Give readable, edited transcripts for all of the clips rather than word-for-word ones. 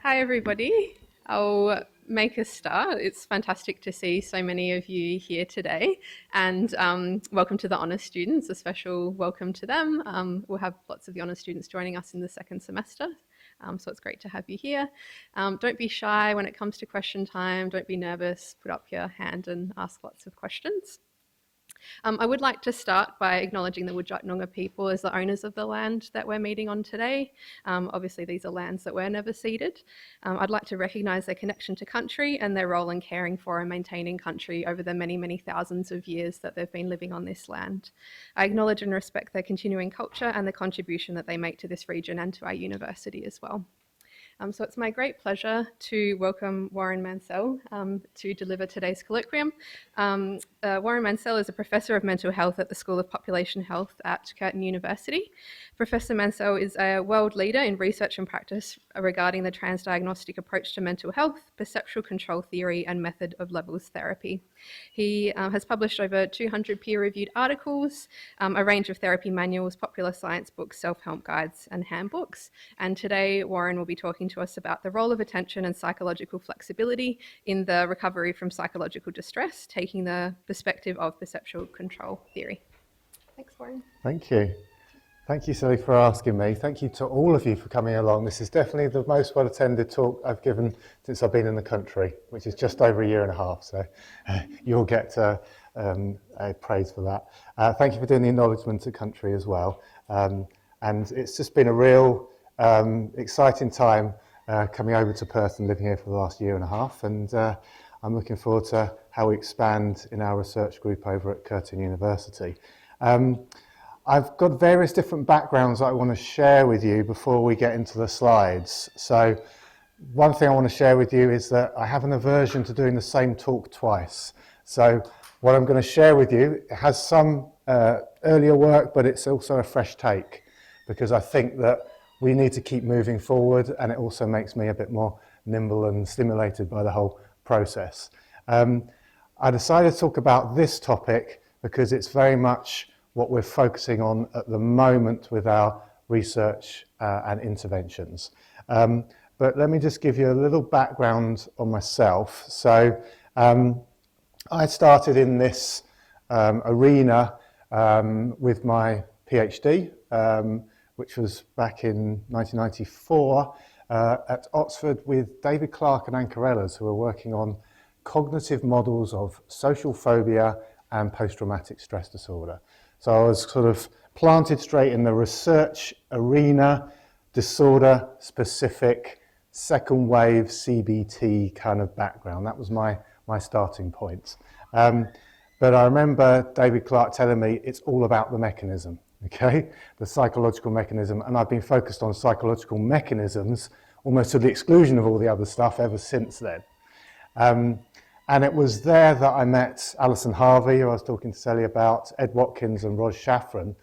Hi, everybody. I'll make a start. It's fantastic to see so many of you here today, and welcome to the honours students. A special welcome to them. We'll have lots of the honours students joining us in the second semester, so it's great to have you here. Don't be shy when it comes to question time. Don't be nervous. Put up your hand and ask lots of questions. I would like to start by acknowledging the Whadjuk Noongar people as the owners of the land that we're meeting on today. Obviously, these are lands that were never ceded. I'd like to recognise their connection to country and their role in caring for and maintaining country over the many, many thousands of years that they've been living on this land. I acknowledge and respect their continuing culture and the contribution that they make to this region and to our university as well. So it's my great pleasure to welcome Warren Mansell to deliver today's colloquium. Warren Mansell is a professor of mental health at the School of Population Health at Curtin University. Professor Mansell is a world leader in research and practice regarding the transdiagnostic approach to mental health, perceptual control theory, and method of levels therapy. He has published over 200 peer-reviewed articles, a range of therapy manuals, popular science books, self-help guides, and handbooks. And today, Warren will be talking to us about the role of attention and psychological flexibility in the recovery from psychological distress, taking the perspective of perceptual control theory. Thanks, Warren. Thank you. Thank you, Sally, for asking me. Thank you to all of you for coming along. This is definitely the most well-attended talk I've given since I've been in the country, which is just over a year and a half, so you'll get a praise for that. Thank you for doing the acknowledgement to country as well. And it's just been a real exciting time coming over to Perth and living here for the last year and a half, and I'm looking forward to how we expand in our research group over at Curtin University. I've got various different backgrounds that I want to share with you before we get into the slides. So one thing I want to share with you is that I have an aversion to doing the same talk twice. So what I'm going to share with you, it has some earlier work, but it's also a fresh take, because I think that we need to keep moving forward, and it also makes me a bit more nimble and stimulated by the whole process. I decided to talk about this topic because it's very much what we're focusing on at the moment with our research and interventions. But let me just give you a little background on myself. So I started in this arena with my PhD, which was back in 1994 at Oxford with David Clarke and Anne Carellas, who were working on cognitive models of social phobia and post-traumatic stress disorder. So I was sort of planted straight in the research arena, disorder specific, second wave CBT kind of background. That was my starting point. But I remember David Clarke telling me it's all about the mechanism, okay? The psychological mechanism. And I've been focused on psychological mechanisms almost to the exclusion of all the other stuff ever since then. And it was there that I met Alison Harvey, who I was talking to Sally about, Ed Watkins and Ros Shafran.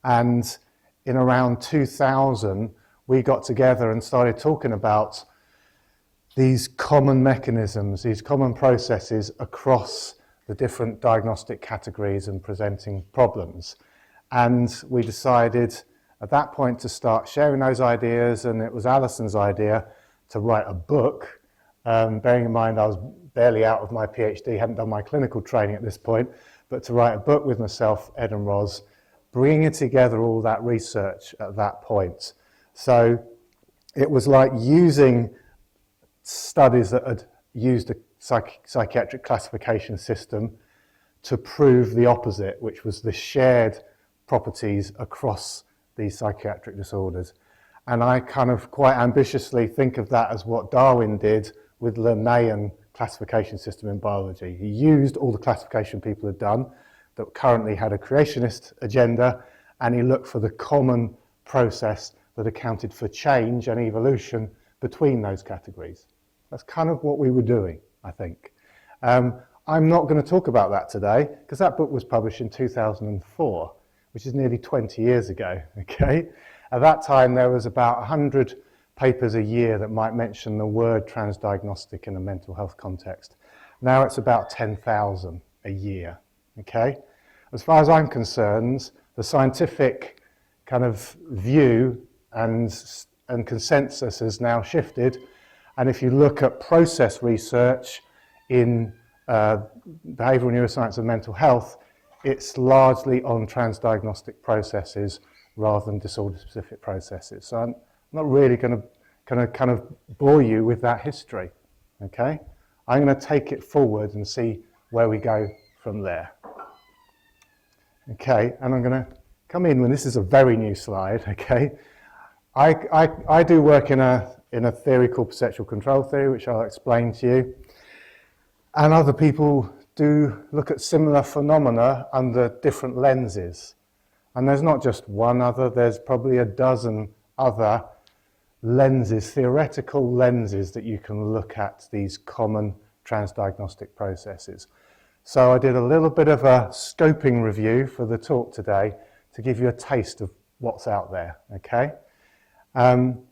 And in around 2000, we got together and started talking about these common mechanisms, these common processes across the different diagnostic categories and presenting problems. And we decided at that point to start sharing those ideas, and it was Alison's idea to write a book. Bearing in mind I was barely out of my PhD, hadn't done my clinical training at this point, but to write a book with myself, Ed and Ros, bringing together all that research at that point. So it was like using studies that had used a psychiatric classification system to prove the opposite, which was the shared properties across these psychiatric disorders. And I kind of quite ambitiously think of that as what Darwin did with Linnaean classification system in biology. He used all the classification people had done that currently had a creationist agenda, and he looked for the common process that accounted for change and evolution between those categories. That's kind of what we were doing, I think. I'm not going to talk about that today because that book was published in 2004, which is nearly 20 years ago, okay? At that time, there was about 100 papers a year that might mention the word transdiagnostic in a mental health context. Now it's about 10,000 a year, okay? As far as I'm concerned, the scientific kind of view and consensus has now shifted, And if you look at process research in behavioural neuroscience and mental health, it's largely on transdiagnostic processes rather than disorder-specific processes. So I'm not really going to kind of bore you with that history, okay? I'm going to take it forward and see where we go from there. Okay, and I'm going to come in when this is a very new slide, okay? I do work in a theory called perceptual control theory, which I'll explain to you. And other people do look at similar phenomena under different lenses. And there's not just one other, there's probably a dozen other lenses, theoretical lenses that you can look at these common transdiagnostic processes. So I did a little bit of a scoping review for the talk today to give you a taste of what's out there, okay? I'm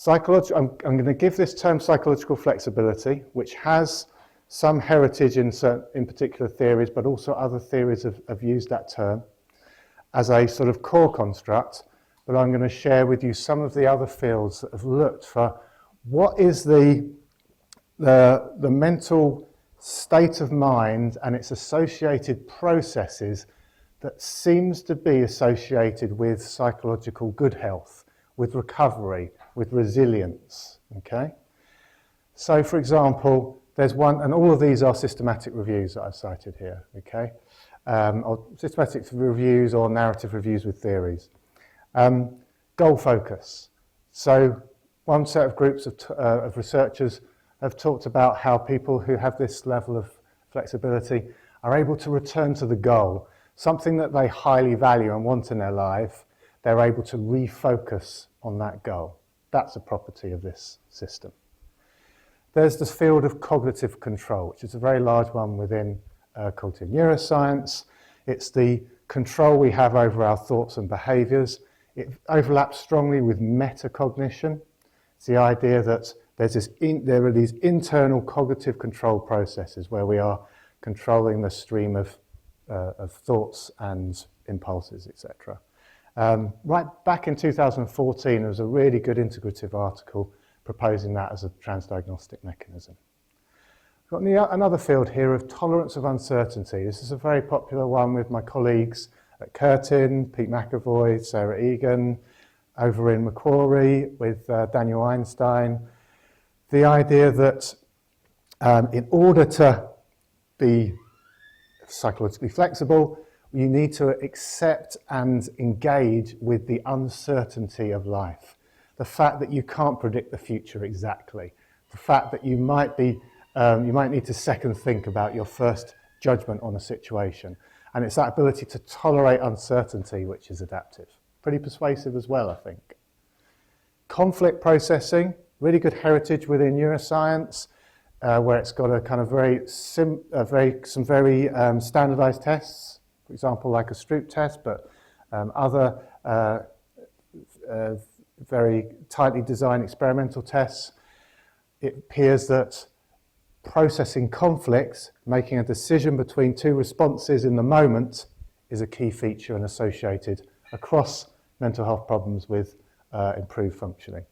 going to give this term psychological flexibility, which has some heritage in particular theories, but also other theories have used that term as a sort of core construct. But I'm going to share with you some of the other fields that have looked for what is the mental state of mind and its associated processes that seems to be associated with psychological good health, with recovery, with resilience, okay? So, for example, there's one, and all of these are systematic reviews that I've cited here, okay? Or systematic reviews or narrative reviews with theories. Goal focus. So, one set of groups of researchers have talked about how people who have this level of flexibility are able to return to the goal, something that they highly value and want in their life. They're able to refocus on that goal. That's a property of this system. There's the field of cognitive control, which is a very large one within cognitive neuroscience. It's the control we have over our thoughts and behaviours. It overlaps strongly with metacognition. It's the idea that there are these internal cognitive control processes where we are controlling the stream of thoughts and impulses, etc. Right back in 2014, there was a really good integrative article proposing that as a transdiagnostic mechanism. We've got another field here of tolerance of uncertainty. This is a very popular one with my colleagues at Curtin, Pete McAvoy, Sarah Egan, over in Macquarie with Daniel Einstein. The idea that in order to be psychologically flexible, you need to accept and engage with the uncertainty of life. The fact that you can't predict the future exactly. The fact that you might need to second think about your first judgment on a situation. And it's that ability to tolerate uncertainty which is adaptive. Pretty persuasive as well, I think. Conflict processing, really good heritage within neuroscience, where it's got a kind of very standardized tests, for example, like a Stroop test, but other very tightly designed experimental tests. It appears that processing conflicts, making a decision between two responses in the moment, is a key feature and associated across mental health problems with improved functioning.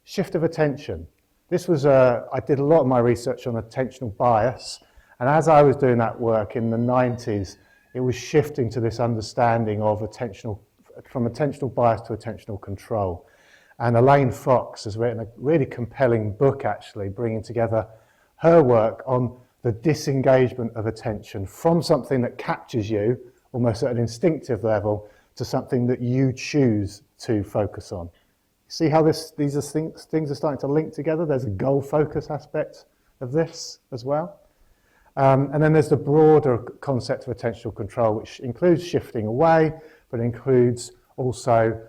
Shift of attention. This was, I did a lot of my research on attentional bias, and as I was doing that work in the 90s, it was shifting to this understanding of from attentional bias to attentional control. And Elaine Fox has written a really compelling book, actually, bringing together her work on the disengagement of attention from something that captures you, almost at an instinctive level, to something that you choose to focus on. See how these things are starting to link together? There's a goal focus aspect of this as well. And then there's the broader concept of attentional control, which includes shifting away, but includes also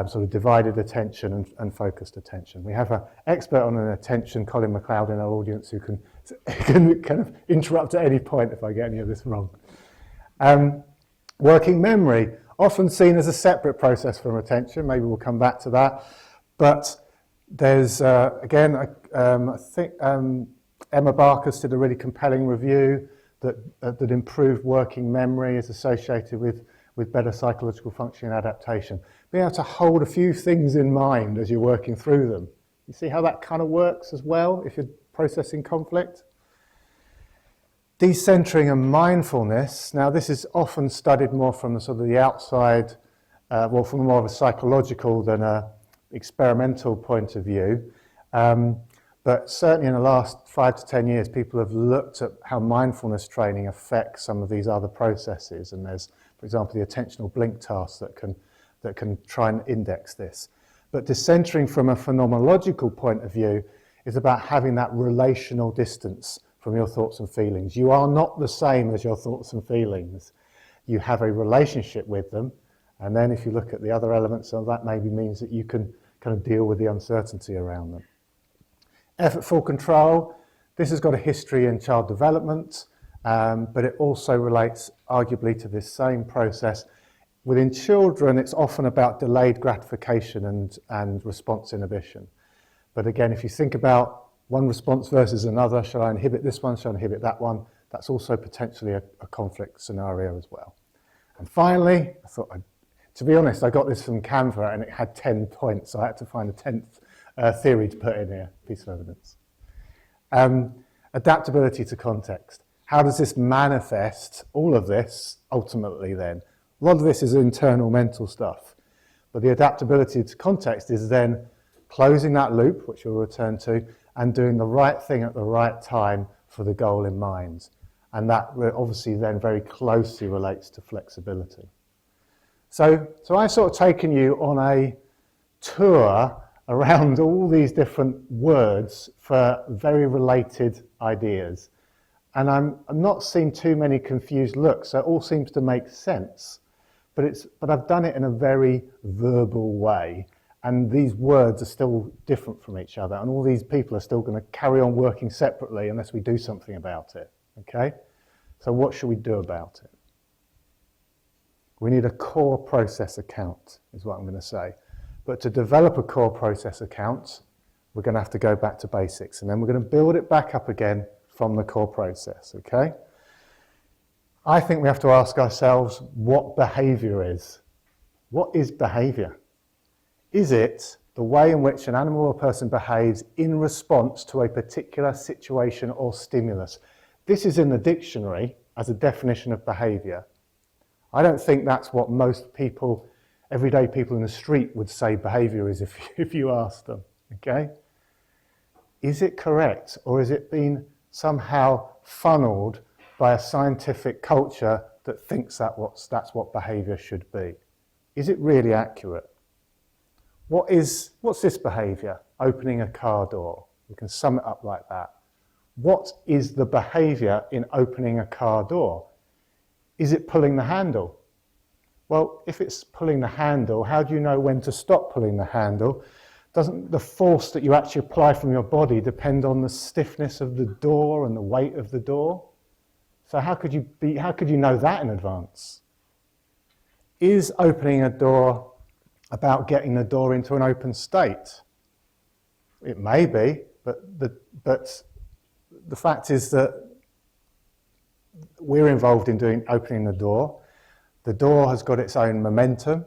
sort of divided attention and focused attention. We have an expert on an attention, Colin McLeod, in our audience, who can kind of interrupt at any point if I get any of this wrong. Working memory, often seen as a separate process from attention. Maybe we'll come back to that. But there's, again, I think Emma Barkus did a really compelling review that improved working memory is associated with better psychological functioning and adaptation. Being able to hold a few things in mind as you're working through them You see how that kind of works as well if you're processing conflict? Decentering and mindfulness. Now, this is often studied more from the sort of the outside, from more of a psychological than a experimental point of view. But certainly in the last 5 to 10 years, people have looked at how mindfulness training affects some of these other processes. And there's, for example, the attentional blink task that can try and index this. But decentering from a phenomenological point of view is about having that relational distance from your thoughts and feelings. You are not the same as your thoughts and feelings. You have a relationship with them. And then if you look at the other elements of that, maybe means that you can kind of deal with the uncertainty around them. Effortful control. This has got a history in child development, but it also relates arguably to this same process. Within children, it's often about delayed gratification and response inhibition. But again, if you think about one response versus another, shall I inhibit this one, shall I inhibit that one, that's also potentially a conflict scenario as well. And finally, to be honest, I got this from Canva and it had 10 points, so I had to find a 10th theory to put in here, piece of evidence. Adaptability to context. How does this manifest all of this ultimately then? A lot of this is internal mental stuff, but the adaptability to context is then closing that loop, which we'll return to, and doing the right thing at the right time for the goal in mind. And that obviously then very closely relates to flexibility. So I've sort of taken you on a tour around all these different words for very related ideas. And I'm not seeing too many confused looks, so it all seems to make sense. But I've done it in a very verbal way, and these words are still different from each other, and all these people are still going to carry on working separately unless we do something about it, okay? So what should we do about it? We need a core process account, is what I'm going to say. But to develop a core process account, we're going to have to go back to basics, and then we're going to build it back up again from the core process, okay? I think we have to ask ourselves what behaviour is. What is behaviour? Is it the way in which an animal or person behaves in response to a particular situation or stimulus? This is in the dictionary as a definition of behaviour. I don't think that's what most people, everyday people in the street would say behaviour is if you ask them, okay? Is it correct, or is it been somehow funneled by a scientific culture that thinks that's what behaviour should be? Is it really accurate? What's this behaviour? Opening a car door. We can sum it up like that. What is the behaviour in opening a car door? Is it pulling the handle? Well, if it's pulling the handle, how do you know when to stop pulling the handle? Doesn't the force that you actually apply from your body depend on the stiffness of the door and the weight of the door? So how could you know that in advance? Is opening a door about getting the door into an open state? It may be, but the fact is that we're involved in opening the door. The door has got its own momentum.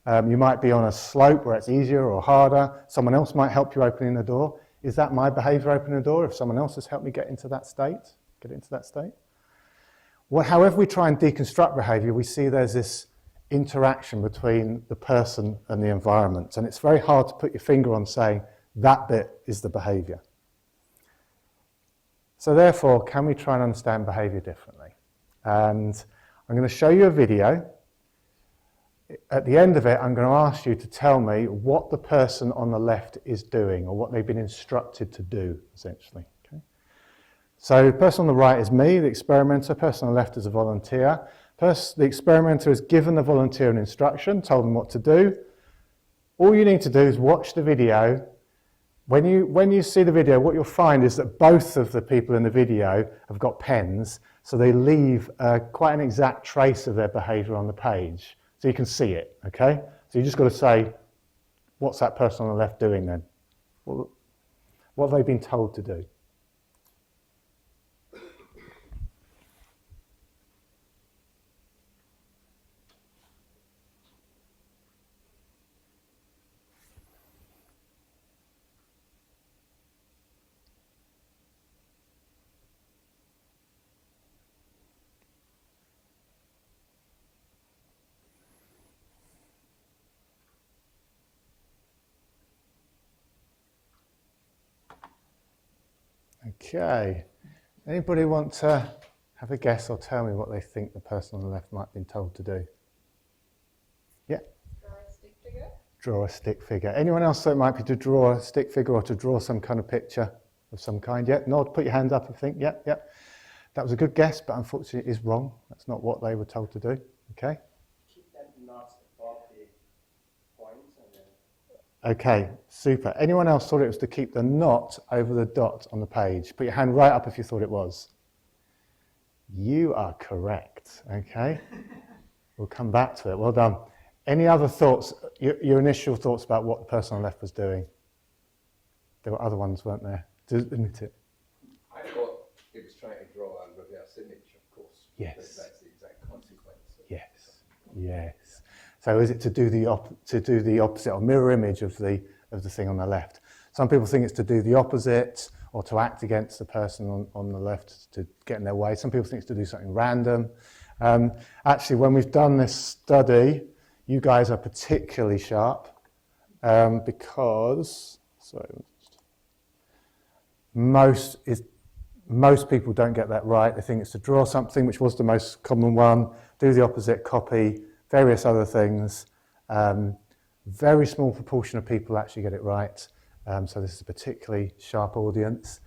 You might be on a slope where it's easier or harder. Someone else might help you opening the door. Is that my behaviour opening the door if someone else has helped me get into that state? Well, however we try and deconstruct behaviour, we see there's this interaction between the person and the environment. And it's very hard to put your finger on saying that bit is the behaviour. So therefore, can we try and understand behaviour differently? And I'm going to show you a video. At the end of it, I'm going to ask you to tell me what the person on the left is doing, or what they've been instructed to do, essentially. Okay? So the person on the right is me, the experimenter. The person on the left is a volunteer. The experimenter has given the volunteer an instruction, told them what to do. All you need to do is watch the video. When you see the video, what you'll find is that both of the people in the video have got pens, so they leave quite an exact trace of their behaviour on the page. So you can see it, okay? So you just got to say, what's that person on the left doing then? What have they been told to do? Okay. Anybody want to have a guess or tell me what they think the person on the left might have been told to do? Yeah? Draw a stick figure. Draw a stick figure. Anyone else that might be to draw a stick figure or to draw some kind of picture of some kind? Yeah? Nod, put your hand up if you think. Yeah, yeah. That was a good guess, but unfortunately it is wrong. That's not what they were told to do. Okay? Keep them knots above the points and then... Okay, super. Anyone else thought it was to keep the knot over the dot on the page? Put your hand right up if you thought it was. You are correct. Okay. We'll come back to it. Well done. Any other thoughts, your initial thoughts about what the person on the left was doing? There were other ones, weren't there? Admit it. I thought it was trying to draw a reverse image, of course. Yes. But that's the exact consequence. Yes. Yes. So is it to do the opposite or mirror image of the thing on the left? Some people think it's to do the opposite or to act against the person on the left to get in their way. Some people think it's to do something random. Actually, when we've done this study, you guys are particularly sharp because most people don't get that right. They think it's to draw something, which was the most common one, do the opposite, copy, various other things. Very small proportion of people actually get it right. So this is a particularly sharp audience.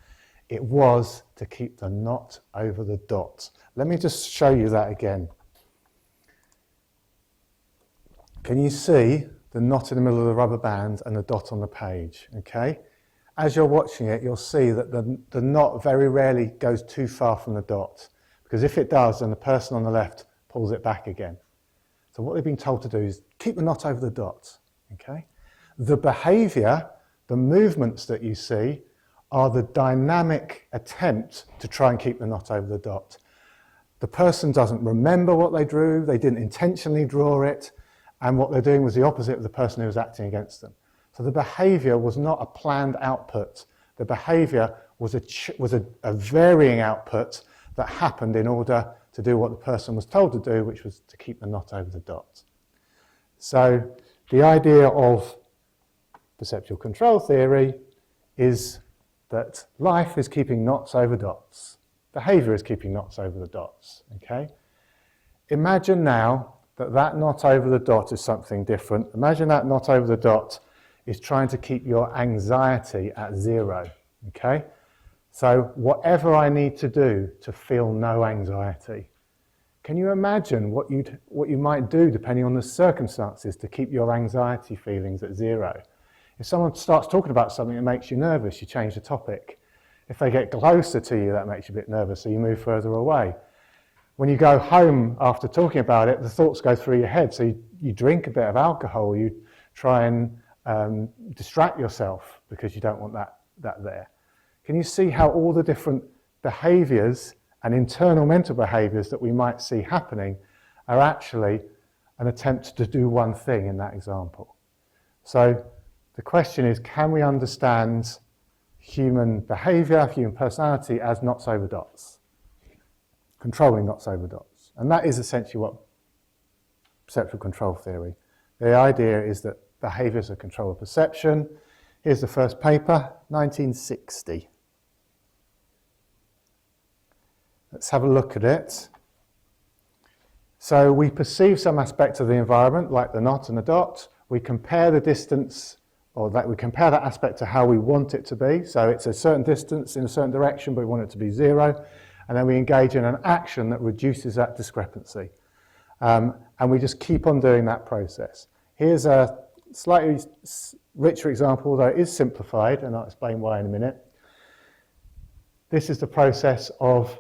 It was to keep the knot over the dot. Let me just show you that again. Can you see the knot in the middle of the rubber band and the dot on the page? Okay. As you're watching it, you'll see that the knot very rarely goes too far from the dot, because if it does, then the person on the left pulls it back again. So what they've been told to do is keep the knot over the dot. Okay. The behaviour, the movements that you see are the dynamic attempt to try and keep the knot over the dot. The person doesn't remember what they drew, they didn't intentionally draw it, and what they're doing was the opposite of the person who was acting against them. So the behaviour was not a planned output. The behaviour was a varying output that happened in order to do what the person was told to do, which was to keep the knot over the dot. So the idea of perceptual control theory is that life is keeping knots over dots. Behaviour is keeping knots over the dots. Okay? Imagine now that knot over the dot is something different. Imagine that knot over the dot is trying to keep your anxiety at 0. Okay? So whatever I need to do to feel no anxiety. Can you imagine what you might do depending on the circumstances to keep your anxiety feelings at 0? If someone starts talking about something that makes you nervous, you change the topic. If they get closer to you, that makes you a bit nervous, so you move further away. When you go home after talking about it, the thoughts go through your head, so you drink a bit of alcohol, you try and distract yourself because you don't want that there. Can you see how all the different behaviours and internal mental behaviours that we might see happening are actually an attempt to do one thing in that example? So the question is, can we understand human behaviour, human personality as knots over dots? Controlling knots over dots. And that is essentially what perceptual control theory. The idea is that behaviour is a control of perception. Here's the first paper, 1960. Let's have a look at it. So we perceive some aspect of the environment, like the knot and the dot. We compare the distance, or that we compare that aspect to how we want it to be. So it's a certain distance in a certain direction, but we want it to be 0. And then we engage in an action that reduces that discrepancy. And we just keep on doing that process. Here's a slightly richer example, although it is simplified, and I'll explain why in a minute. This is the process of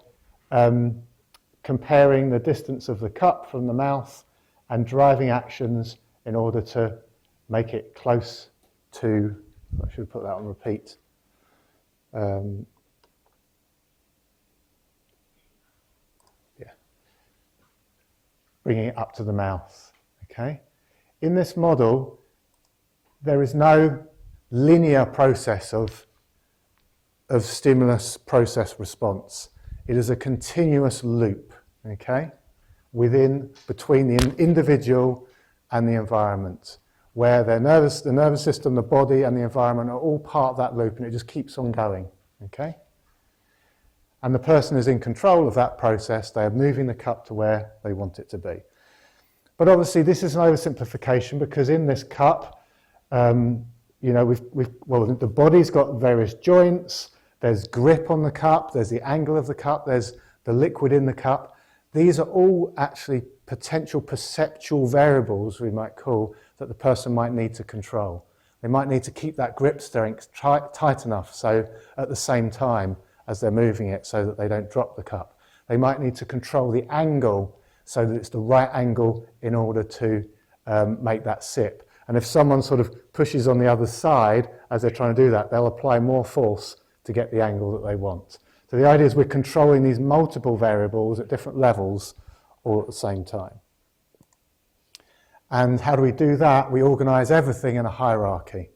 comparing the distance of the cup from the mouth and driving actions in order to make it close to, I should put that on repeat. Bringing it up to the mouth. Okay? In this model, there is no linear process of stimulus process response. It is a continuous loop, okay, between the individual and the environment, where the nervous system, the body, and the environment are all part of that loop, and it just keeps on going, okay? and the person is in control of that process. They are moving the cup to where they want it to be. But obviously this is an oversimplification, because in this cup, you know, the body's got various joints, there's grip on the cup, there's the angle of the cup, there's the liquid in the cup. These are all actually potential perceptual variables, we might call, that the person might need to control. They might need to keep that grip strength tight enough so at the same time as they're moving it, so that they don't drop the cup. They might need to control the angle so that it's the right angle in order to make that sip. And if someone sort of pushes on the other side as they're trying to do that, they'll apply more force to get the angle that they want. So the idea is we're controlling these multiple variables at different levels all at the same time. And how do we do that? We organise everything in a hierarchy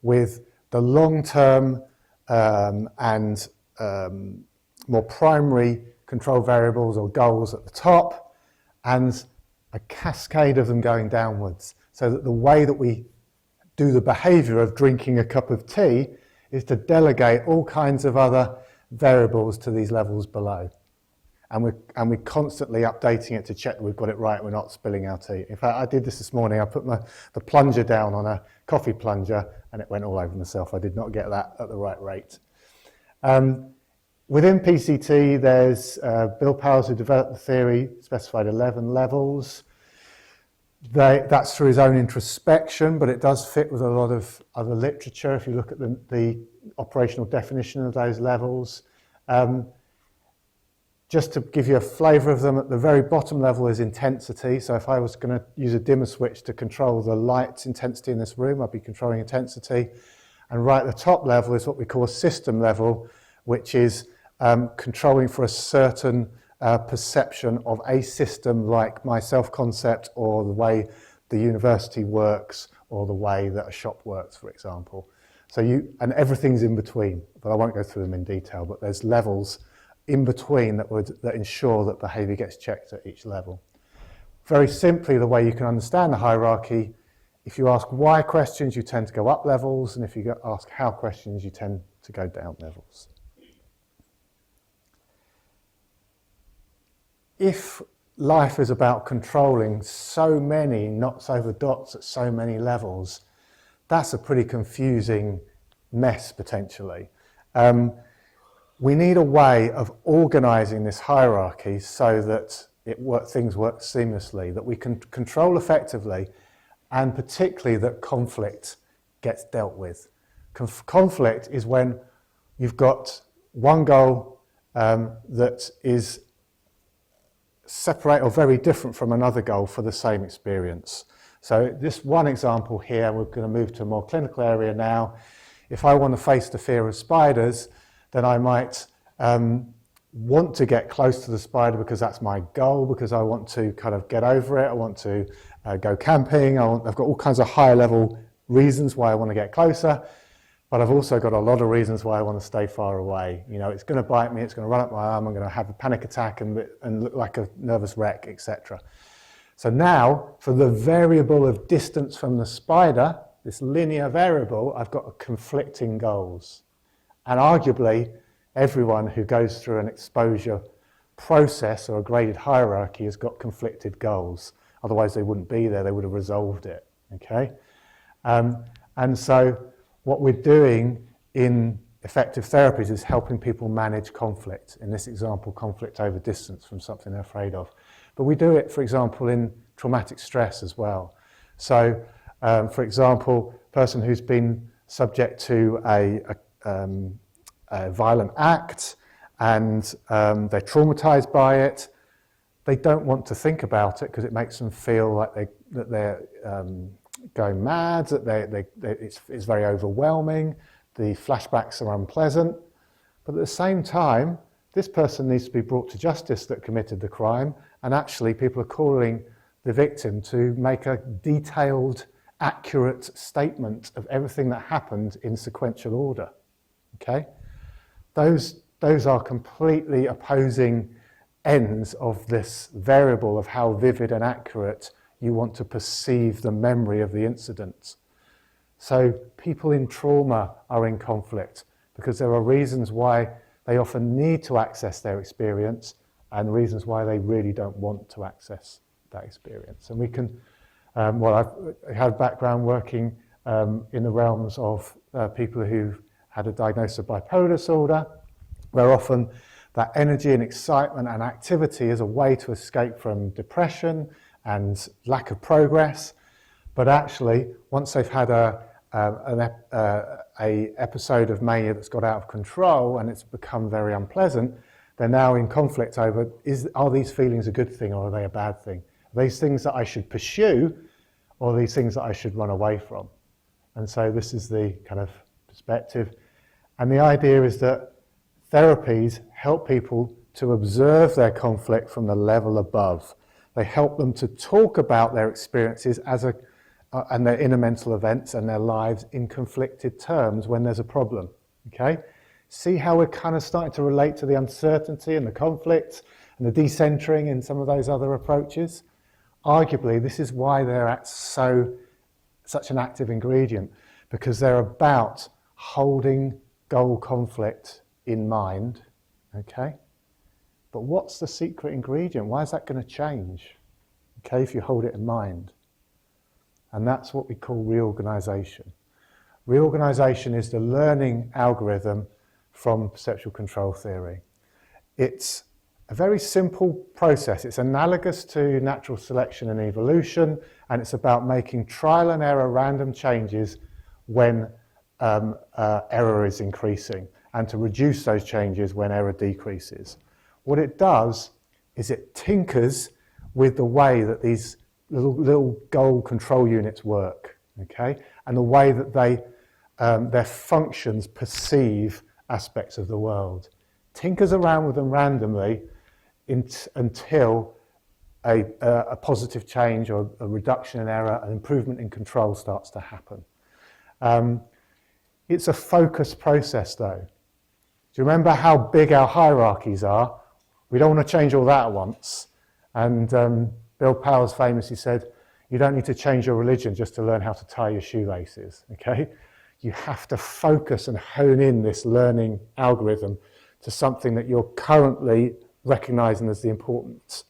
with the long-term and more primary control variables or goals at the top, and a cascade of them going downwards, so that the way that we do the behaviour of drinking a cup of tea is to delegate all kinds of other variables to these levels below. And we're constantly updating it to check that we've got it right, we're not spilling our tea. In fact, I did this morning. I put the plunger down on a coffee plunger and it went all over myself. I did not get that at the right rate. Within PCT, there's Bill Powers, who developed the theory, specified 11 levels. That's through his own introspection, but it does fit with a lot of other literature if you look at the operational definition of those levels. Just to give you a flavour of them, at the very bottom level is intensity. So if I was going to use a dimmer switch to control the light intensity in this room, I'd be controlling intensity. And right at the top level is what we call a system level, which is controlling for a certain perception of a system, like my self-concept, or the way the university works, or the way that a shop works, for example. So and everything's in between, but I won't go through them in detail, but there's levels in between that ensure that behaviour gets checked at each level. Very simply, the way you can understand the hierarchy, if you ask why questions, you tend to go up levels, and if you ask how questions, you tend to go down levels. If life is about controlling so many knots over dots at so many levels, that's a pretty confusing mess, potentially. We need a way of organising this hierarchy so that things work seamlessly, that we can control effectively, and particularly that conflict gets dealt with. Conflict is when you've got one goal that is separate or very different from another goal for the same experience. So this one example here, we're going to move to a more clinical area now. If I want to face the fear of spiders, then I might want to get close to the spider because that's my goal, because I want to kind of get over it, I want to go camping, I've got all kinds of higher level reasons why I want to get closer, but I've also got a lot of reasons why I want to stay far away. You know, it's going to bite me, it's going to run up my arm, I'm going to have a panic attack and look like a nervous wreck, etc. So now, for the variable of distance from the spider, this linear variable, I've got conflicting goals. And arguably, everyone who goes through an exposure process or a graded hierarchy has got conflicted goals. Otherwise, they wouldn't be there, they would have resolved it, okay? And so what we're doing in effective therapies is helping people manage conflict. In this example, conflict over distance from something they're afraid of. But we do it, for example, in traumatic stress as well. So, for example, a person who's been subject to a violent act and they're traumatized by it, they don't want to think about it because it makes them feel like they're going mad, that it's very overwhelming, the flashbacks are unpleasant. But at the same time, this person needs to be brought to justice that committed the crime, and actually people are calling the victim to make a detailed, accurate statement of everything that happened in sequential order. Okay? Those are completely opposing ends of this variable of how vivid and accurate you want to perceive the memory of the incident. So people in trauma are in conflict because there are reasons why They often need to access their experience and reasons why they really don't want to access that experience. And we can, well, I've had a background working in the realms of people who've had a diagnosis of bipolar disorder, where often that energy and excitement and activity is a way to escape from depression and lack of progress. But actually, once they've had an episode of mania that's got out of control and it's become very unpleasant, they're now in conflict over, are these feelings a good thing or are they a bad thing? Are these things that I should pursue or are these things that I should run away from? And so this is the kind of perspective. And the idea is that therapies help people to observe their conflict from the level above. They help them to talk about their experiences and their inner mental events and their lives in conflicted terms when there's a problem. Okay? See how we're kind of starting to relate to the uncertainty and the conflict and the decentering in some of those other approaches? Arguably, this is why they're such an active ingredient, because they're about holding goal conflict in mind. Okay? But what's the secret ingredient? Why is that going to change? Okay, if you hold it in mind. And that's what we call reorganization. Reorganization is the learning algorithm from perceptual control theory. It's a very simple process. It's analogous to natural selection and evolution, and it's about making trial and error random changes when error is increasing, and to reduce those changes when error decreases. What it does is it tinkers with the way that these little goal control units work, okay, and the way that their functions perceive aspects of the world. Tinkers around with them randomly until a positive change or a reduction in error, an improvement in control starts to happen. It's a focused process though. Do you remember how big our hierarchies are? We don't want to change all that at once. And Bill Powers famously said, you don't need to change your religion just to learn how to tie your shoelaces, okay? You have to focus and hone in this learning algorithm to something that you're currently recognizing as the important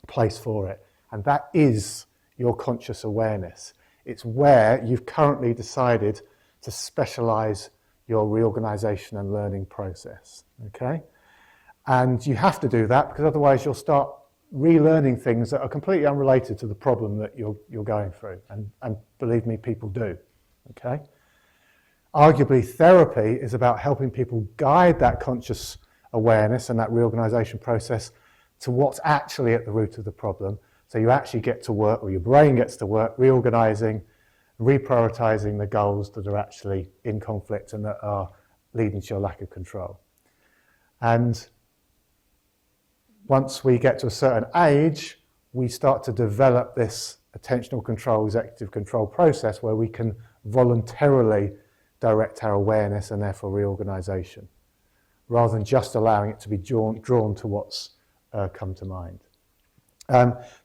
place for it. And that is your conscious awareness. It's where you've currently decided to specialize your reorganization and learning process, okay? And you have to do that because otherwise you'll start relearning things that are completely unrelated to the problem that you're going through. And believe me, people do, okay? Arguably, therapy is about helping people guide that conscious awareness and that reorganization process to what's actually at the root of the problem. So you actually get to work, or your brain gets to work, reorganizing, reprioritizing the goals that are actually in conflict and that are leading to your lack of control. And once we get to a certain age, we start to develop this attentional control, executive control process where we can voluntarily direct our awareness and therefore reorganization, rather than just allowing it to be drawn to what's come to mind.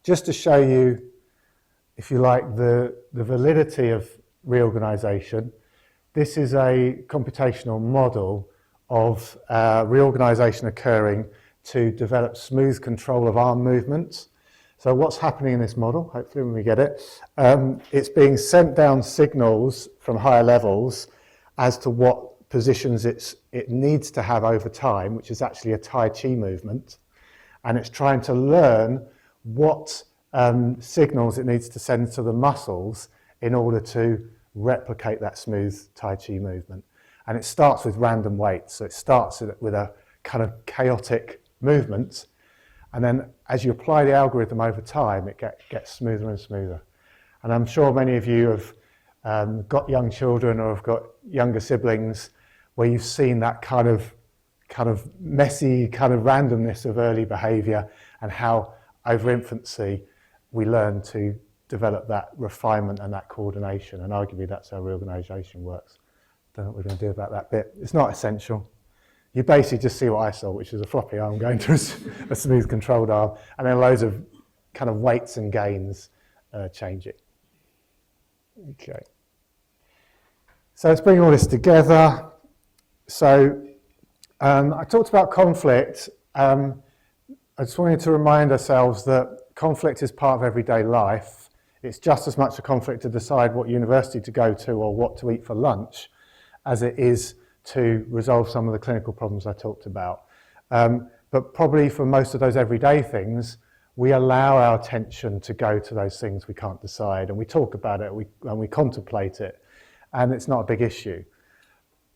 Just to show you, if you like, the validity of reorganization, this is a computational model of reorganization occurring to develop smooth control of arm movements. So what's happening in this model, hopefully when we get it, it's being sent down signals from higher levels as to what positions it needs to have over time, which is actually a Tai Chi movement. And it's trying to learn what signals it needs to send to the muscles in order to replicate that smooth Tai Chi movement. And it starts with random weights. So it starts with a kind of chaotic movement. And then as you apply the algorithm over time, it gets smoother and smoother. And I'm sure many of you have got young children or have got younger siblings where you've seen that kind of messy kind of randomness of early behavior and how over infancy we learn to develop that refinement and that coordination, and arguably that's how reorganization works. Don't know what we're going to do about that bit. It's not essential. You basically just see what I saw, which is a floppy arm going to a smooth controlled arm, and then loads of kind of weights and gains changing. Okay. So let's bring all this together. So I talked about conflict. I just wanted to remind ourselves that conflict is part of everyday life. It's just as much a conflict to decide what university to go to or what to eat for lunch as it is to resolve some of the clinical problems I talked about. But probably for most of those everyday things, we allow our attention to go to those things we can't decide, and we talk about it and we contemplate it, and it's not a big issue.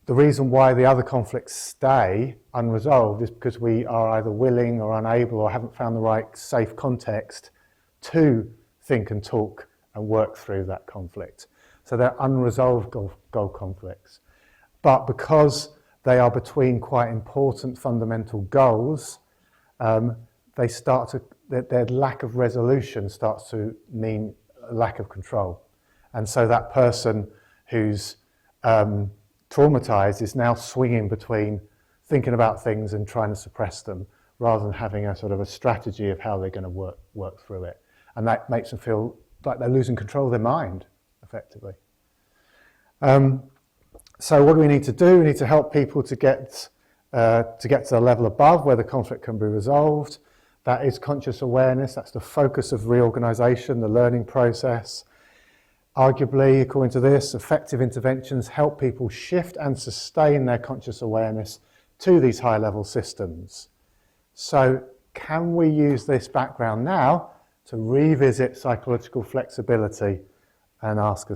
The reason why the other conflicts stay unresolved is because we are either willing or unable or haven't found the right safe context to think and talk and work through that conflict. So they're unresolved goal conflicts. But because they are between quite important fundamental goals, they start to, their lack of resolution starts to mean a lack of control. And so that person who's traumatized is now swinging between thinking about things and trying to suppress them rather than having a sort of a strategy of how they're going to work through it. And that makes them feel like they're losing control of their mind, effectively. So what do we need to do? We need to help people to get to the level above where the conflict can be resolved. That is conscious awareness. That's the focus of reorganization, the learning process. Arguably, according to this, effective interventions help people shift and sustain their conscious awareness to these high-level systems. So can we use this background now to revisit psychological flexibility and ask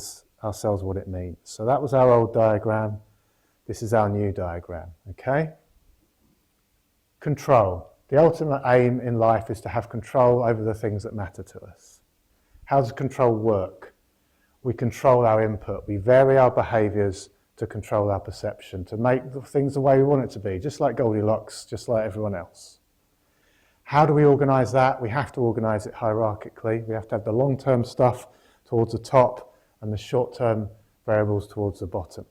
ourselves what it means? So that was our old diagram. This is our new diagram, okay? Control. The ultimate aim in life is to have control over the things that matter to us. How does control work? We control our input. We vary our behaviours to control our perception, to make the things the way we want it to be, just like Goldilocks, just like everyone else. How do we organise that? We have to organise it hierarchically. We have to have the long-term stuff towards the top and the short-term variables towards the bottom.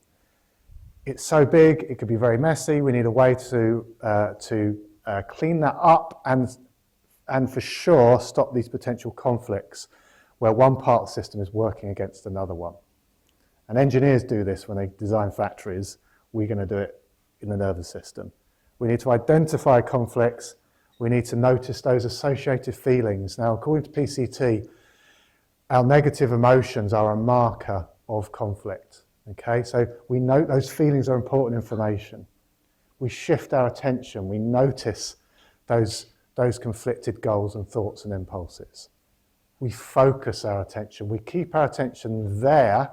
It's so big, it could be very messy. We need a way to clean that up and for sure stop these potential conflicts where one part of the system is working against another one. And engineers do this when they design factories. We're going to do it in the nervous system. We need to identify conflicts. We need to notice those associated feelings. Now, according to PCT, our negative emotions are a marker of conflict. Okay, so we note those feelings are important information. We shift our attention. We notice those conflicted goals and thoughts and impulses. We focus our attention. We keep our attention there.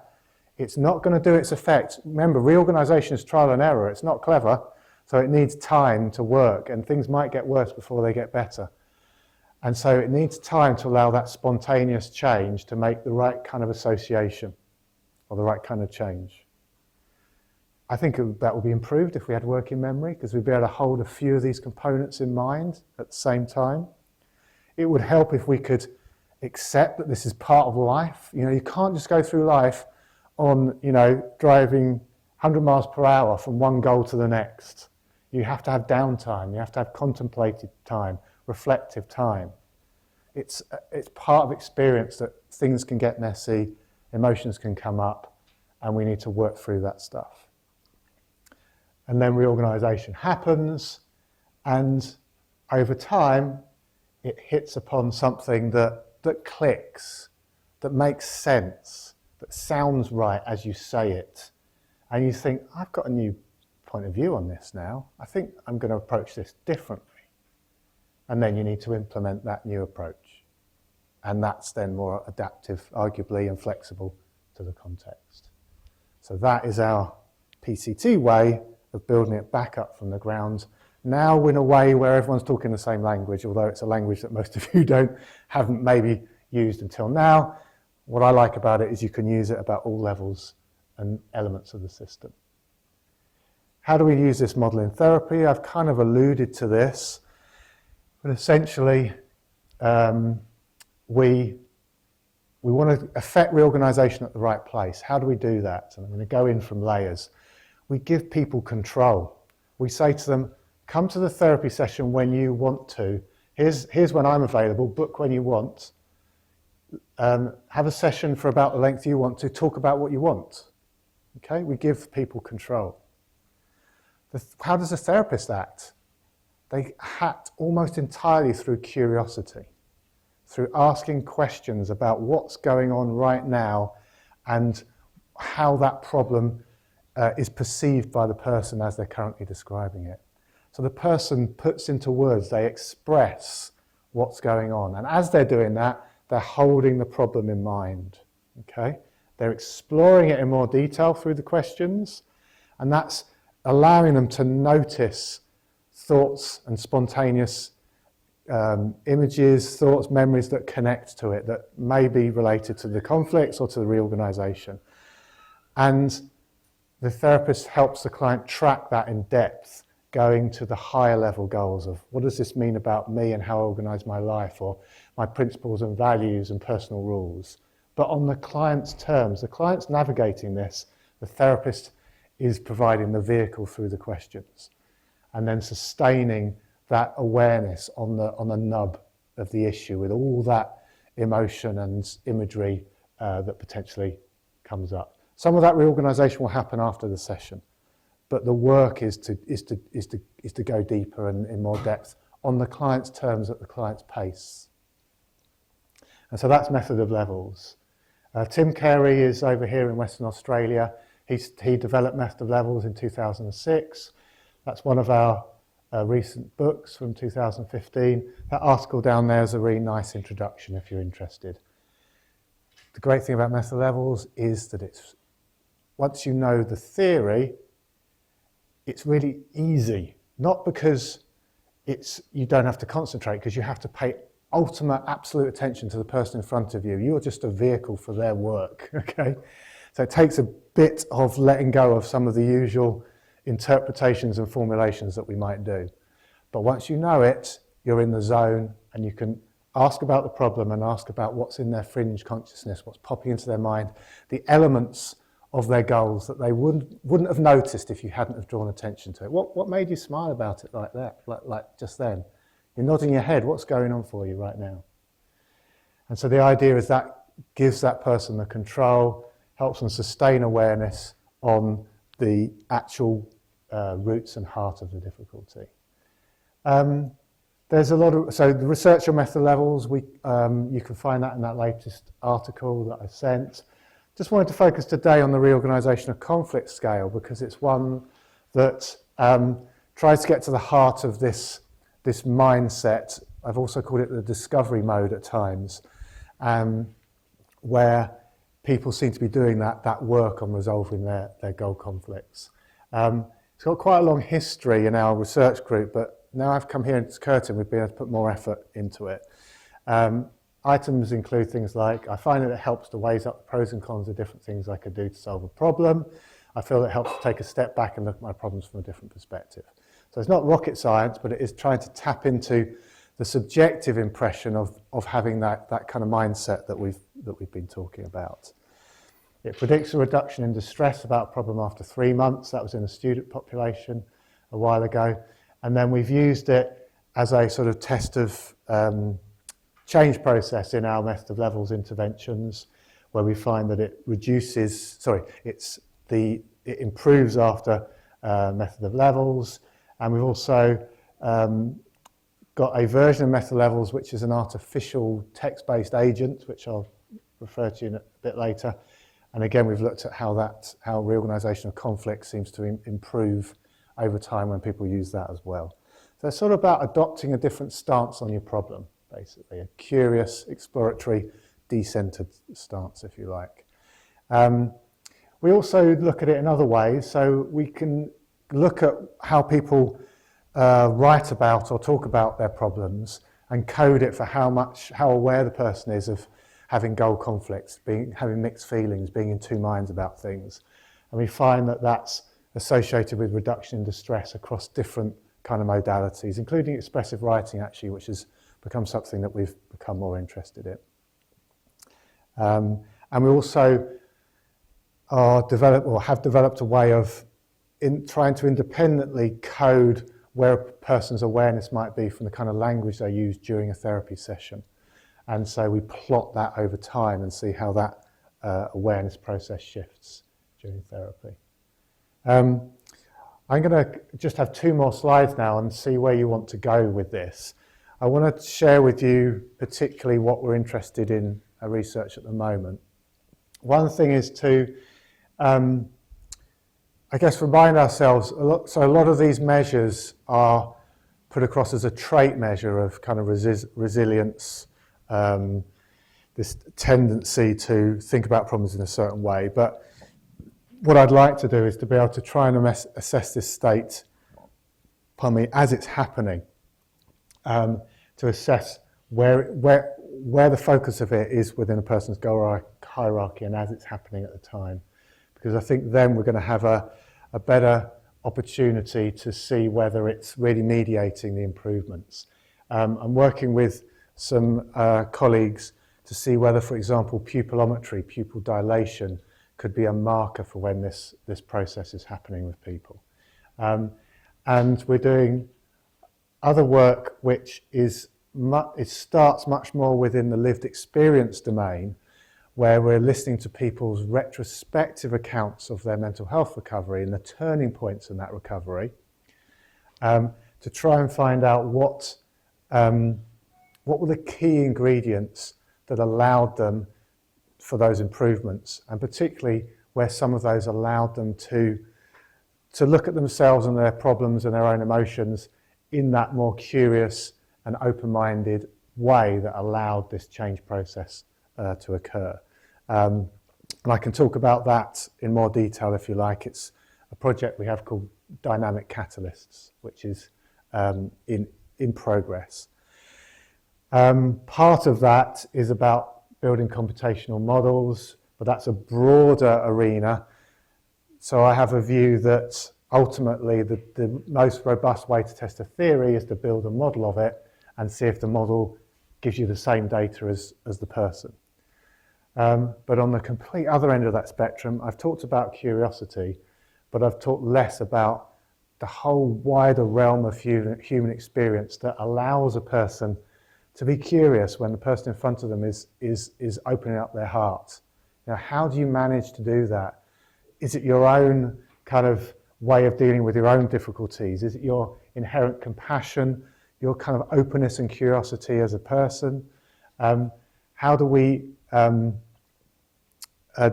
It's not going to do its effect. Remember, reorganization is trial and error. It's not clever, so it needs time to work, and things might get worse before they get better. And so it needs time to allow that spontaneous change to make the right kind of association or the right kind of change. I think that would be improved if we had working memory, because we'd be able to hold a few of these components in mind at the same time. It would help if we could accept that this is part of life. You know, you can't just go through life on, driving 100 miles per hour from one goal to the next. You have to have downtime. You have to have contemplative time, reflective time. It's part of experience that things can get messy, emotions can come up, and we need to work through that stuff. And then reorganization happens, and over time, it hits upon something that clicks, that makes sense, that sounds right as you say it. And you think, I've got a new point of view on this now. I think I'm going to approach this differently. And then you need to implement that new approach. And that's then more adaptive, arguably, and flexible to the context. So that is our PCT way of building it back up from the ground. Now in a way where everyone's talking the same language, although it's a language that most of you haven't maybe used until now. What I like about it is you can use it about all levels and elements of the system. How do we use this model in therapy? I've kind of alluded to this, but essentially we want to affect reorganization at the right place. How do we do that? And I'm going to go in from layers. We give people control. We say to them, come to the therapy session when you want to. Here's when I'm available, book when you want. Have a session for about the length you want to, talk about what you want. Okay, we give people control. How does a therapist act? They act almost entirely through curiosity, through asking questions about what's going on right now and how that problem is perceived by the person as they're currently describing it. So the person puts into words, they express what's going on. And as they're doing that, they're holding the problem in mind. Okay? They're exploring it in more detail through the questions, and that's allowing them to notice thoughts and spontaneous images, thoughts, memories that connect to it, that may be related to the conflicts or to the reorganisation. And the therapist helps the client track that in depth, going to the higher level goals of what does this mean about me and how I organise my life, or my principles and values and personal rules. But on the client's terms, the client's navigating this, the therapist is providing the vehicle through the questions, and then sustaining that awareness on the nub of the issue with all that emotion and imagery that potentially comes up. Some of that reorganisation will happen after the session, but the work is to go deeper and in more depth on the client's terms at the client's pace. And so that's method of levels. Tim Carey is over here in Western Australia. He developed method of levels in 2006. That's one of our recent books from 2015. That article down there is a really nice introduction if you're interested. The great thing about method levels is that it's, once you know the theory, it's really easy. Not because you don't have to concentrate, because you have to pay ultimate, absolute attention to the person in front of you. You're just a vehicle for their work, okay? So it takes a bit of letting go of some of the usual interpretations and formulations that we might do. But once you know it, you're in the zone, and you can ask about the problem and ask about what's in their fringe consciousness, what's popping into their mind, the elements of their goals that they wouldn't have noticed if you hadn't have drawn attention to it. What made you smile about it like that, like just then? You're nodding your head. What's going on for you right now? And so the idea is that gives that person the control, helps them sustain awareness on the actual roots and heart of the difficulty. There's a lot of, so the research on method levels, you can find that in that latest article that I sent. Just wanted to focus today on the reorganisation of conflict scale, because it's one that tries to get to the heart of this mindset. I've also called it the discovery mode at times, where people seem to be doing that work on resolving their goal conflicts. It's got quite a long history in our research group, but now I've come here to Curtin, we've been able to put more effort into it. Items include things like, I find that it helps to weigh up the pros and cons of different things I could do to solve a problem. I feel it helps to take a step back and look at my problems from a different perspective. So it's not rocket science, but it is trying to tap into the subjective impression of having that kind of mindset that we've been talking about. It predicts a reduction in distress about a problem after 3 months. That was in a student population a while ago. And then we've used it as a sort of test of change process in our method of levels interventions, where we find that it improves after method of levels. And we've also got a version of method levels which is an artificial text-based agent, which I'll refer to in a bit later. And again, we've looked at how reorganisation of conflict seems to improve over time when people use that as well. So it's sort of about adopting a different stance on your problem, basically, a curious, exploratory, decentered stance, if you like. We also look at it in other ways, so we can look at how people write about or talk about their problems and code it for how aware the person is of having goal conflicts, having mixed feelings, being in two minds about things. And we find that that's associated with reduction in distress across different kind of modalities, including expressive writing, actually, which has become something that we've become more interested in. And we also have developed a way of trying to independently code where a person's awareness might be from the kind of language they use during a therapy session. And so we plot that over time and see how that awareness process shifts during therapy. I'm going to just have 2 more slides now and see where you want to go with this. I want to share with you particularly what we're interested in research at the moment. One thing is to, I guess, remind ourselves, a lot of these measures are put across as a trait measure of kind of resilience, this tendency to think about problems in a certain way. But what I'd like to do is to be able to try and assess this state, as it's happening, to assess where the focus of it is within a person's goal hierarchy and as it's happening at the time. Because I think then we're going to have a better opportunity to see whether it's really mediating the improvements. I'm working with some colleagues to see whether, for example, pupillometry, pupil dilation, could be a marker for when this process is happening with people. And we're doing other work which it starts much more within the lived experience domain, where we're listening to people's retrospective accounts of their mental health recovery and the turning points in that recovery, to try and find out what were the key ingredients that allowed them for those improvements, and particularly where some of those allowed them to look at themselves and their problems and their own emotions in that more curious and open-minded way that allowed this change process to occur. And I can talk about that in more detail if you like. It's a project we have called Dynamic Catalysts, which is in progress. Part of that is about building computational models, but that's a broader arena. So I have a view that ultimately the most robust way to test a theory is to build a model of it and see if the model gives you the same data as the person. But on the complete other end of that spectrum, I've talked about curiosity, but I've talked less about the whole wider realm of human experience that allows a person to be curious when the person in front of them is opening up their heart. Now, how do you manage to do that? Is it your own kind of way of dealing with your own difficulties? Is it your inherent compassion, your kind of openness and curiosity as a person? How do we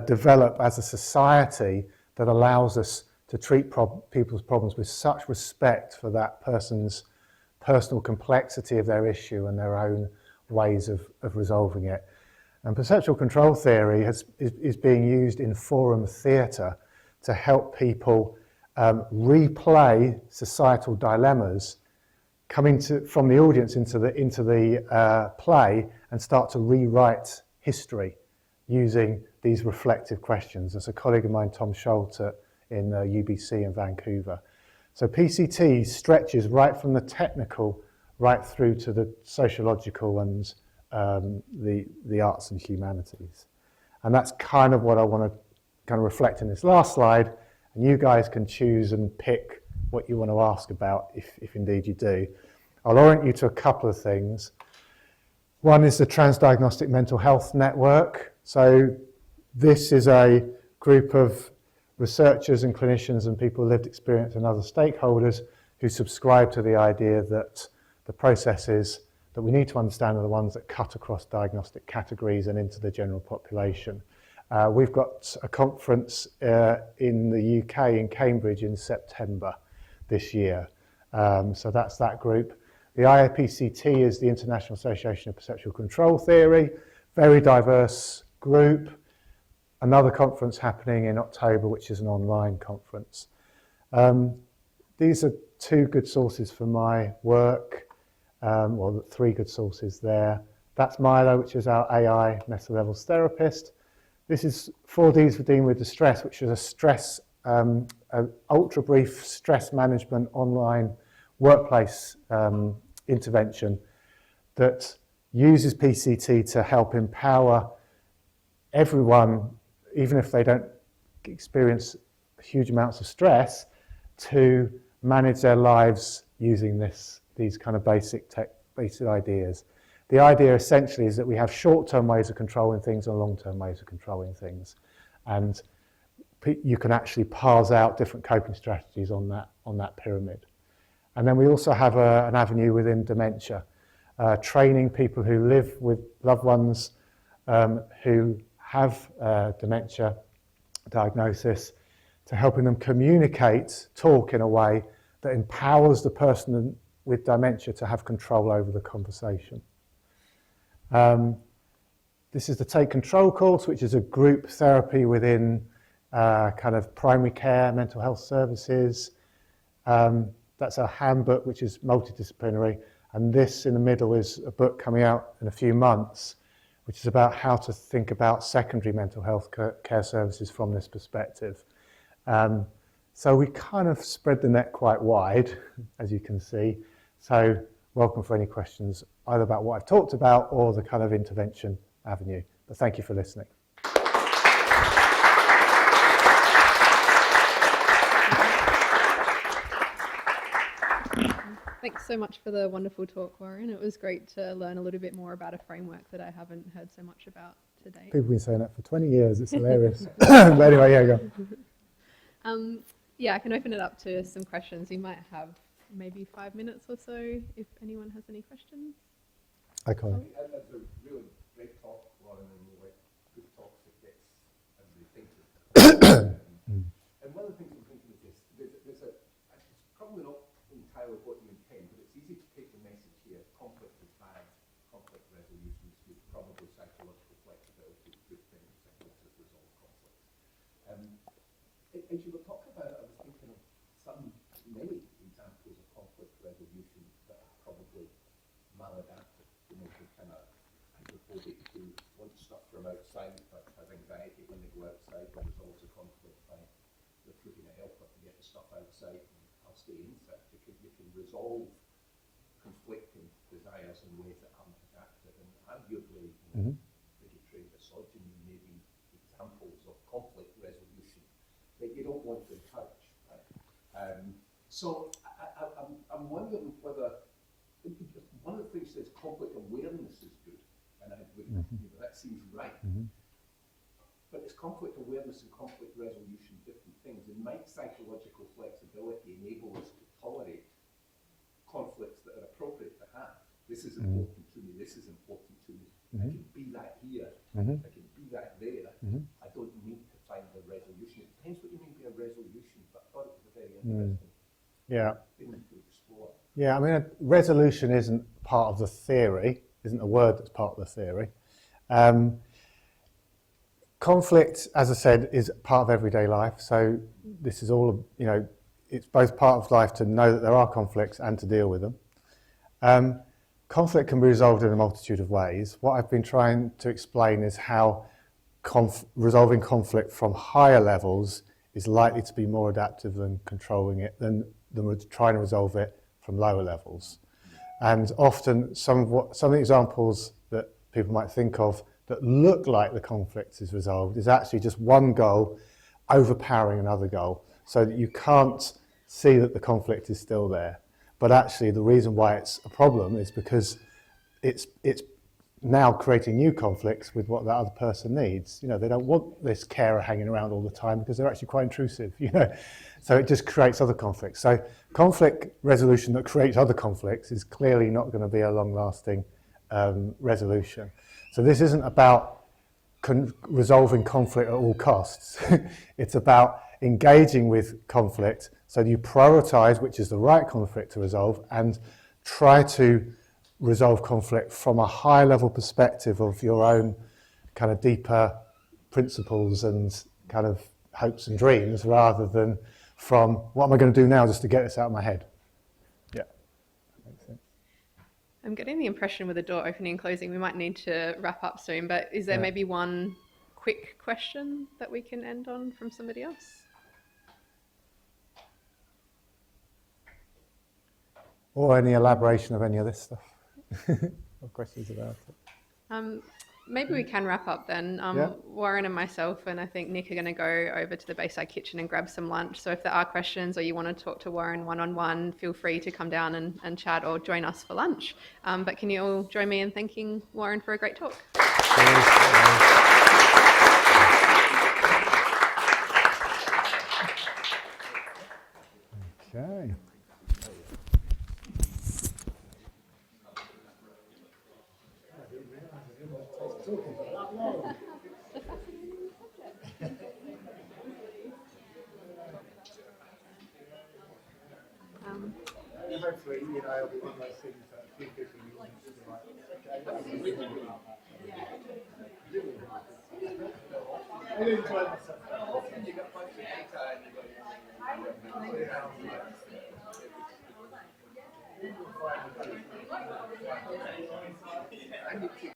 develop as a society that allows us to treat people's problems with such respect for that person's personal complexity of their issue and their own ways of resolving it? And perceptual control theory is being used in forum theatre to help people replay societal dilemmas coming from the audience into the play and start to rewrite history using these reflective questions. There's a colleague of mine, Tom Scholte, in UBC in Vancouver. So PCT stretches right from the technical right through to the sociological and the arts and humanities. And that's kind of what I want to kind of reflect in this last slide. And you guys can choose and pick what you want to ask about, if indeed you do. I'll orient you to a couple of things. One is the Transdiagnostic Mental Health Network. So this is a group of researchers and clinicians and people with lived experience and other stakeholders who subscribe to the idea that the processes that we need to understand are the ones that cut across diagnostic categories and into the general population. We've got a conference in the UK in Cambridge in September this year. So that's that group. The IAPCT is the International Association of Perceptual Control Theory, very diverse group. Another conference happening in October, which is an online conference. These are 2 good sources for my work, well, 3 good sources there. That's Milo, which is our AI meta levels therapist. This is 4Ds for dealing with distress, which is a stress, ultra brief stress management online workplace intervention that uses PCT to help empower everyone, even if they don't experience huge amounts of stress, to manage their lives using these kind of basic ideas. The idea essentially is that we have short-term ways of controlling things and long-term ways of controlling things. And you can actually parse out different coping strategies on that pyramid. And then we also have an avenue within dementia, training people who live with loved ones who have dementia diagnosis, to helping them communicate, talk in a way that empowers the person with dementia to have control over the conversation. This is the Take Control course, which is a group therapy within kind of primary care, mental health services. That's our handbook, which is multidisciplinary. And this in the middle is a book coming out in a few months, which is about how to think about secondary mental health care services from this perspective. So we kind of spread the net quite wide, as you can see. So welcome for any questions, either about what I've talked about or the kind of intervention avenue. But thank you for listening. Thanks so much for the wonderful talk, Warren. It was great to learn a little bit more about a framework that I haven't heard so much about today. People have been saying that for 20 years. It's hilarious. But anyway, yeah, go. Yeah, I can open it up to some questions. We might have maybe 5 minutes or so if anyone has any questions. Okay. That's a really great talk, Warren, and like good talks that gets everybody thinking. And one of the things I'm thinking is this: it's probably not entirely what you intend, but it's easy to take the message here: conflict is bad, conflict resolution is good, probably psychological flexibility is good things that helps us resolve conflict. As you were talking about it, I was thinking of many examples of conflict resolution that are probably maladaptive. You know, the kind of hydrophobic who want stuff from outside but have anxiety when they go outside and resolves a conflict by recruiting a helper to get the stuff outside and I'll stay inside. You can resolve conflicting desires in ways that aren't adaptive, and arguably bigotry, misogyny may be examples of conflict resolution that you don't want to encourage, right? So I'm wondering whether one of the things says conflict awareness is good, and I would, that seems right. But is conflict awareness and conflict resolution different things? And might psychological flexibility enable us to tolerate conflicts that are appropriate to have? This is important to me, this is important to me. I can be that here, I can be that there. I don't need to find a resolution. It depends what you mean by a resolution, but I thought it was a very interesting thing to explore. Yeah, I mean, a resolution isn't part of the theory, isn't a word that's part of the theory. Conflict, as I said, is part of everyday life. So this is all, you know, it's both part of life to know that there are conflicts and to deal with them. Conflict can be resolved in a multitude of ways. What I've been trying to explain is how resolving conflict from higher levels is likely to be more adaptive than controlling it, than trying to resolve it from lower levels. And often some of the examples that people might think of that look like the conflict is resolved is actually just one goal overpowering another goal, so that you can't see that the conflict is still there. But actually the reason why it's a problem is because it's now creating new conflicts with what that other person needs. You know, they don't want this carer hanging around all the time because they're actually quite intrusive, you know. So it just creates other conflicts. So conflict resolution that creates other conflicts is clearly not going to be a long-lasting resolution. So this isn't about resolving conflict at all costs. It's about engaging with conflict so you prioritize which is the right conflict to resolve and try to resolve conflict from a high level perspective of your own kind of deeper principles and kind of hopes and dreams, rather than from what am I going to do now just to get this out of my head. Yeah, that makes sense. I'm getting the impression with the door opening and closing we might need to wrap up soon, but is there maybe one quick question that we can end on from somebody else? Or any elaboration of any of this stuff? Or questions about it? Maybe we can wrap up then. Warren and myself and I think Nick are going to go over to the Bayside Kitchen and grab some lunch. So if there are questions or you want to talk to Warren one-on-one, feel free to come down and chat or join us for lunch. But can you all join me in thanking Warren for a great talk? will be one of those things that a few people in the audience will be like, okay, that's really good about that. I did enjoy myself.